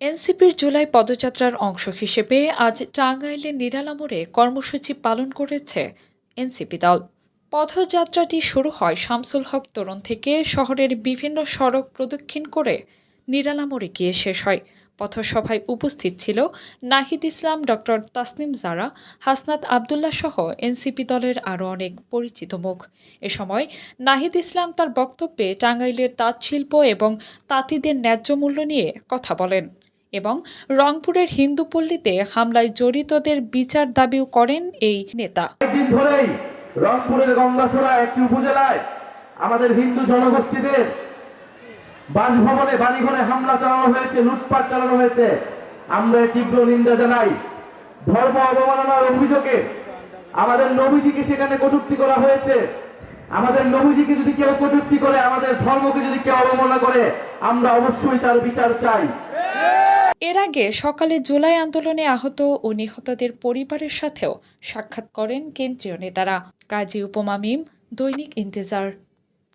এনসিপির জুলাই পদযাত্রার অংশ হিসেবে আজ টাঙ্গাইলের নিরালা মোড়ে কর্মসূচি পালন করেছে এনসিপি দল। পদযাত্রাটি শুরু হয় শামসুল হক তোরণ থেকে শহরের বিভিন্ন সড়ক প্রদক্ষিণ করে নিরালা মোড়ে গিয়ে শেষ হয়। পথসভায় উপস্থিত ছিল নাহিদ ইসলাম, ডক্টর তাসনিম জারা, হাসনাত আবদুল্লাহ সহ এনসিপি দলের আরও অনেক পরিচিত মুখ। এ সময় নাহিদ ইসলাম তার বক্তব্যে টাঙ্গাইলের তাঁতশিল্প এবং তাঁতিদের ন্যায্য মূল্য নিয়ে কথা বলেন এবং রংপুরের হিন্দুপল্লীতে হামলায় জড়িতদের বিচার দাবিও করেন এই নেতা। দিন ধরেই রংপুরের গঙ্গাছড়া একটি উপজেলায় আমাদের হিন্দু জনগোষ্ঠীদের বাসভবনে বাড়িঘরে হামলা চালানো হয়েছে, লুটপাট চালানো হয়েছে। আমরা তীব্র নিন্দা জানাই। ধর্ম অবমাননার অভিযোগে আমাদের নবীজিকে সেখানে কটূক্তি করা হয়েছে। আমাদের নবীজিকে যদি কেউ কটূক্তি করে, আমাদের ধর্মকে যদি কেউ অবমাননা করে, আমরা অবশ্যই তার বিচার চাই। এর আগে সকালে জুলাই আন্দোলনে আহত ও নিহতদের পরিবারের সাথেও সাক্ষাৎ করেন কেন্দ্রীয় নেতারা। কাজী উপমা মিম, দৈনিক ইন্তেজার।